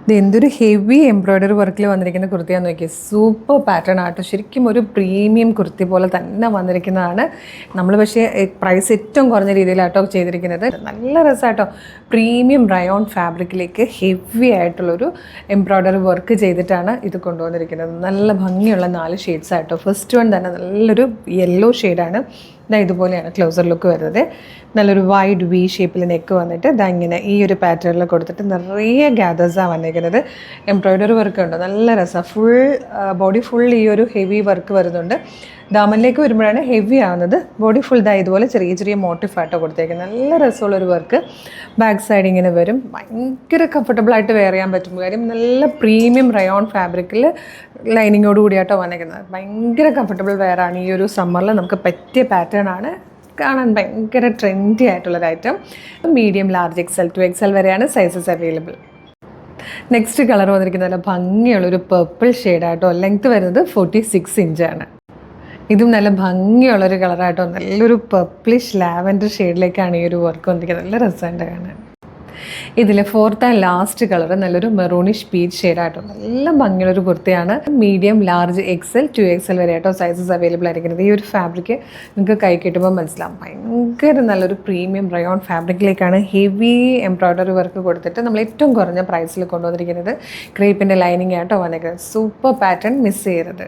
ഇത് എന്തൊരു heavy embroidery വർക്കിൽ വന്നിരിക്കുന്ന കുർത്തിയാന്ന് നോക്കിയാൽ സൂപ്പർ പാറ്റേൺ ആട്ടോ. ശരിക്കും ഒരു പ്രീമിയം കുർത്തി പോലെ തന്നെ വന്നിരിക്കുന്നതാണ്. നമ്മൾ പക്ഷേ പ്രൈസ് ഏറ്റവും കുറഞ്ഞ രീതിയിലാട്ടോ ചെയ്തിരിക്കുന്നത്. നല്ല രസമാട്ടോ. പ്രീമിയം റയോൺ ഫാബ്രിക്കിലേക്ക് ഹെവി ആയിട്ടുള്ളൊരു എംബ്രോയ്ഡറി വർക്ക് ചെയ്തിട്ടാണ് ഇത് കൊണ്ടുവന്നിരിക്കുന്നത്. നല്ല ഭംഗിയുള്ള 4 ഷെയ്ഡ്സ് ആട്ടോ. ഫസ്റ്റ് വൺ തന്നെ നല്ലൊരു യെല്ലോ ഷെയ്ഡാണ്. ഇതാ ഇതുപോലെയാണ് ക്ലോസർ ലുക്ക് വരുന്നത്. നല്ലൊരു വൈഡ് വി ഷേപ്പിൽ നെക്ക് വന്നിട്ട് ഇതാ ഇങ്ങനെ ഈ ഒരു പാറ്റേണിൽ കൊടുത്തിട്ട് നിറയെ ഗ്യാദേഴ്സാണ് വന്നിരിക്കുന്നത്. എംബ്രോയ്ഡറി വർക്ക് ഉണ്ട്, നല്ല രസമാണ്. ഫുൾ ബോഡി ഫുൾ ഈ ഒരു ഹെവി വർക്ക് വരുന്നുണ്ട്. ദാമനിലേക്ക് വരുമ്പോഴാണ് ഹെവി ആവുന്നത്. ബോഡി ഫുൾ ഇതാ ഇതുപോലെ ചെറിയ ചെറിയ മോട്ടിഫായിട്ടോ കൊടുത്തേക്കുന്നത്. നല്ല രസമുള്ളൊരു വർക്ക്. ബാക്ക് സൈഡ് ഇങ്ങനെ വരും. ഭയങ്കര കംഫർട്ടബിളായിട്ട് വെയർ ചെയ്യാൻ പറ്റും. കാര്യം നല്ല പ്രീമിയം റയോൺ ഫാബ്രിക്കിൽ ലൈനിങ്ങോട് കൂടിയാട്ടോ വന്നിരിക്കുന്നത്. ഭയങ്കര കംഫർട്ടബിൾ വെയറാണ്. ഈ ഒരു സമ്മറിൽ നമുക്ക് പറ്റിയ പാറ്റേൺ ആണ്. കാണാൻ ഭയങ്കര ട്രെൻഡി ആയിട്ടുള്ളൊരു item. Medium, large, XL to XL വരെയാണ് സൈസസ് അവൈലബിൾ. നെക്സ്റ്റ് കളർ വന്നിരിക്കുന്നത് നല്ല ഭംഗിയുള്ളൊരു പർപ്പിൾ ഷെയ്ഡായിട്ടോ. ലെങ്ത്ത് വരുന്നത് 46 ഇഞ്ചാണ്. ഇതും നല്ല ഭംഗിയുള്ളൊരു കളറായിട്ടോ. നല്ലൊരു പർപ്പിളിഷ് ലാവൻഡർ ഷെയ്ഡിലേക്കാണ് ഈ ഒരു വർക്ക് വന്നിരിക്കുന്നത്. നല്ല രസമുണ്ട് കാണാൻ. ഇതിലെ 4th ആൻഡ് ലാസ്റ്റ് കളർ നല്ലൊരു മെറൂണിഷ് പീച്ച് ഷെയ്ഡായിട്ടോ. നല്ല ഭംഗിയുള്ളൊരു കുർത്തിയാണ്. Medium, large, XL to XL വരെ ആയിട്ടോ സൈസസ് അവൈലബിൾ ആയിരിക്കുന്നത്. ഈ ഒരു ഫാബ്രിക് നിങ്ങൾക്ക് കൈ കിട്ടുമ്പോൾ മനസ്സിലാവും. ഭയങ്കര നല്ലൊരു പ്രീമിയം റയോൺ ഫാബ്രിക്കിലേക്കാണ് ഹെവി എംബ്രോയ്ഡറി വർക്ക് കൊടുത്തിട്ട് നമ്മൾ ഏറ്റവും കുറഞ്ഞ പ്രൈസിൽ കൊണ്ടുവന്നിരിക്കുന്നത്. ക്രേപ്പിൻ്റെ ലൈനിങ് ആയിട്ടോ വന്നിരിക്കുന്നത്. സൂപ്പർ പാറ്റേൺ, മിസ് ചെയ്യരുത്.